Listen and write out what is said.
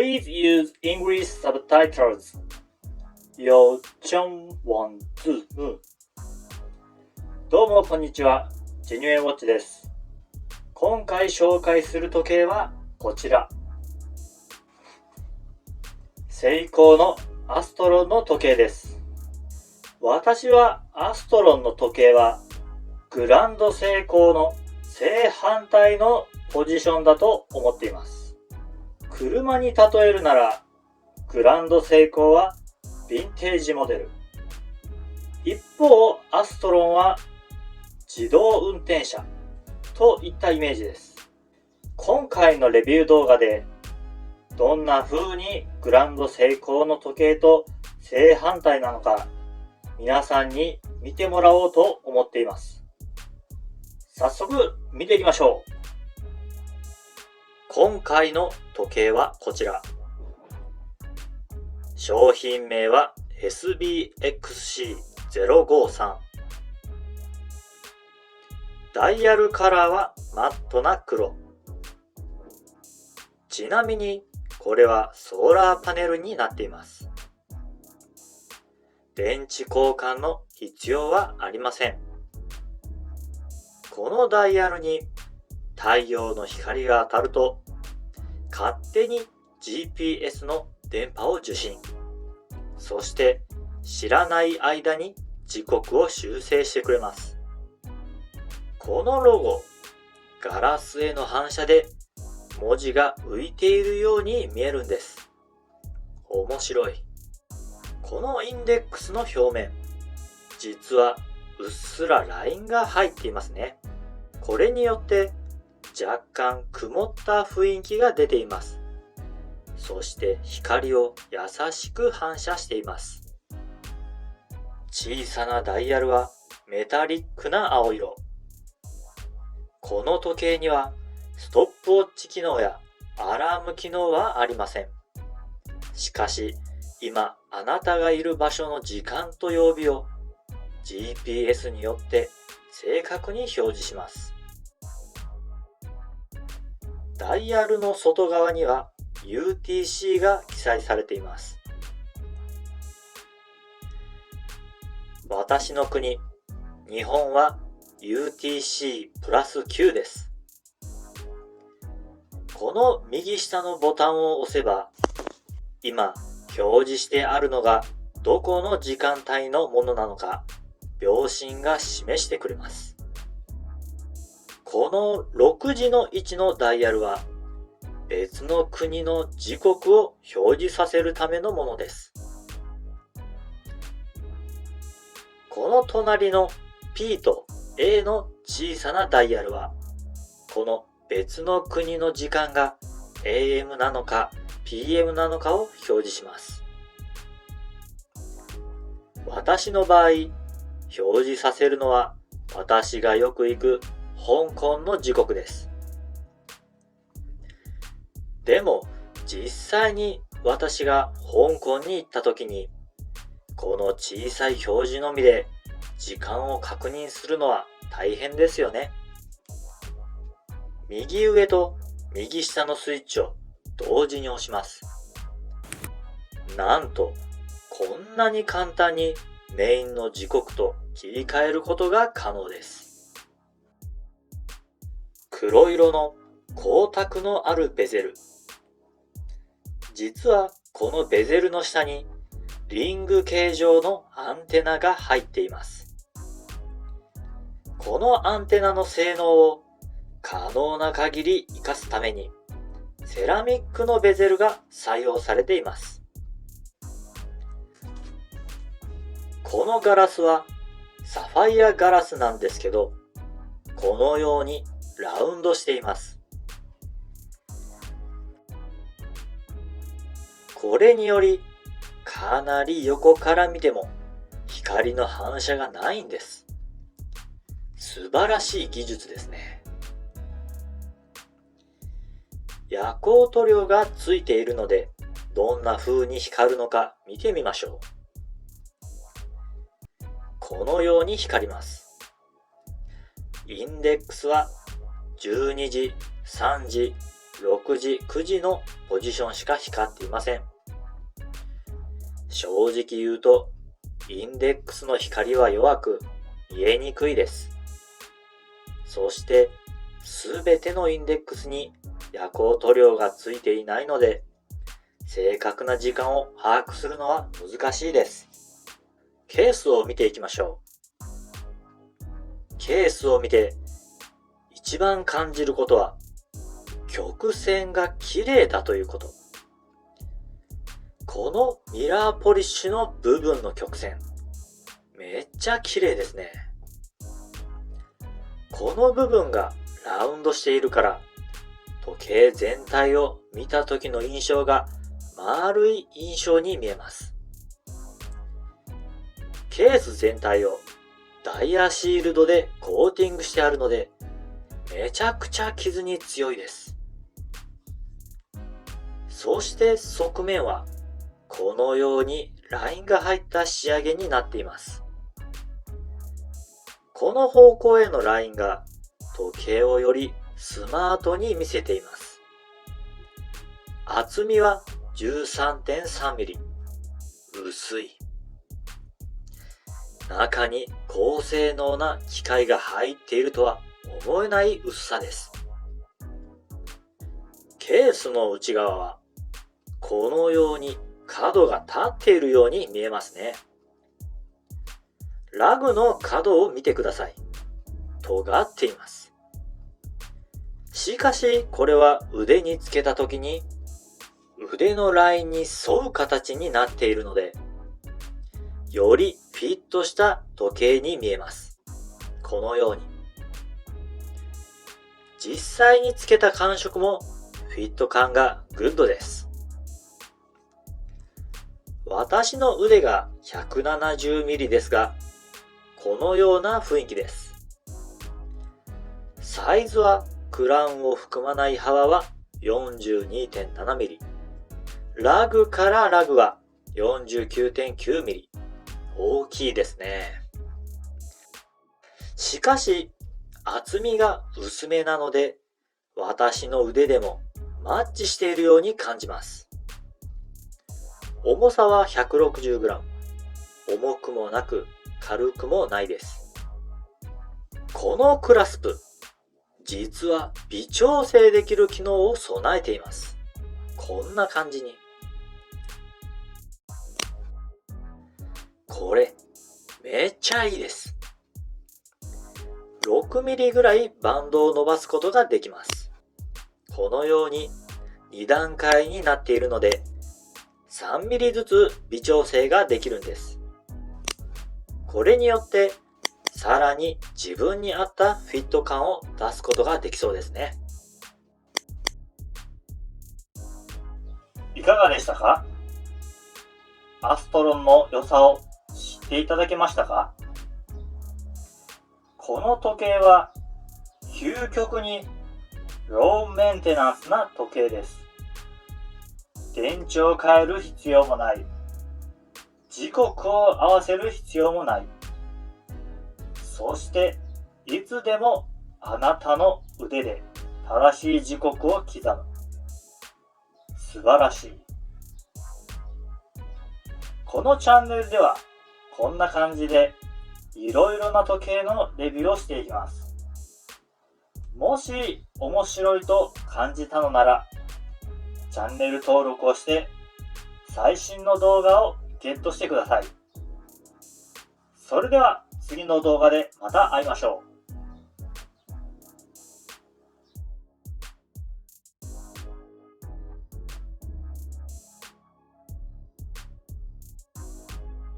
Please use English subtitles. よちょんワンツー。どうもこんにちは。ジェニュエンウォッチです。今回紹介する時計はこちら。セイコーのアストロンの時計です。私はアストロンの時計はグランドセイコーの正反対のポジションだと思っています。車に例えるならグランドセイコーはヴィンテージモデル。一方アストロンは自動運転車といったイメージです。今回のレビュー動画でどんな風にグランドセイコーの時計と正反対なのか皆さんに見てもらおうと思っています。早速見ていきましょう。今回の時計はこちら。商品名は SBXC053。ダイヤルカラーはマットな黒。ちなみにこれはソーラーパネルになっています。電池交換の必要はありません。このダイヤルに太陽の光が当たると勝手に GPS の電波を受信。そして知らない間に時刻を修正してくれます。このロゴ、ガラスへの反射で文字が浮いているように見えるんです。面白い。このインデックスの表面、実はうっすらラインが入っていますね。これによって若干曇った雰囲気が出ています。そして光を優しく反射しています。小さなダイヤルはメタリックな青色。この時計にはストップウォッチ機能やアラーム機能はありません。しかし今あなたがいる場所の時間と曜日を GPS によって正確に表示します。ダイヤルの外側には UTC が記載されています。私の国、日本は UTC プラス9です。この右下のボタンを押せば、今表示してあるのがどこの時間帯のものなのか、秒針が示してくれます。この6時の位置のダイヤルは別の国の時刻を表示させるためのものです。この隣の P と A の小さなダイヤルはこの別の国の時間が AM なのか PM なのかを表示します。私の場合、表示させるのは私がよく行く香港の時刻です。でも実際に私が香港に行った時にこの小さい表示のみで時間を確認するのは大変ですよね。右上と右下のスイッチを同時に押します。なんとこんなに簡単にメインの時刻と切り替えることが可能です。黒色の光沢のあるベゼル。実はこのベゼルの下にリング形状のアンテナが入っています。このアンテナの性能を可能な限り活かすためにセラミックのベゼルが採用されています。このガラスはサファイアガラスなんですけど、このようにラウンドしています。これによりかなり横から見ても光の反射がないんです。素晴らしい技術ですね。夜光塗料がついているのでどんな風に光るのか見てみましょう。このように光ります。インデックスは12時、3時、6時、9時のポジションしか光っていません。正直言うと、インデックスの光は弱く、見えにくいです。そして、すべてのインデックスに夜光塗料がついていないので、正確な時間を把握するのは難しいです。ケースを見ていきましょう。ケースを見て一番感じることは、曲線が綺麗だということ。このミラーポリッシュの部分の曲線、めっちゃ綺麗ですね。この部分がラウンドしているから、時計全体を見た時の印象が丸い印象に見えます。ケース全体をダイヤシールドでコーティングしてあるので、めちゃくちゃ傷に強いです。そして側面はこのようにラインが入った仕上げになっています。この方向へのラインが時計をよりスマートに見せています。厚みは 13.3 ミリ。薄い。中に高性能な機械が入っているとは思えない薄さです。ケースの内側はこのように角が立っているように見えますね。ラグの角を見てください。尖っています。しかしこれは腕につけた時に腕のラインに沿う形になっているので、よりフィットした時計に見えます。このように。実際につけた感触もフィット感がグッドです。私の腕が 170mm ですが、このような雰囲気です。サイズはクラウンを含まない幅は 42.7mm。ラグからラグは 49.9mm。大きいですね。しかし、厚みが薄めなので、私の腕でもマッチしているように感じます。重さは 160g。重くもなく軽くもないです。このクラスプ、実は微調整できる機能を備えています。こんな感じに。これ、めっちゃいいです。6ミリぐらいバンドを伸ばすことができます。このように2段階になっているので、3ミリずつ微調整ができるんです。これによって、さらに自分に合ったフィット感を出すことができそうですね。いかがでしたか？アストロンの良さを知っていただけましたか？この時計は究極にローメンテナンスな時計です。電池を変える必要もない。時刻を合わせる必要もない。そしていつでもあなたの腕で正しい時刻を刻む。素晴らしい。このチャンネルではこんな感じでいろいろな時計のレビューをしていきます。もし面白いと感じたのなら、チャンネル登録をして最新の動画をゲットしてください。それでは次の動画でまた会いましょう。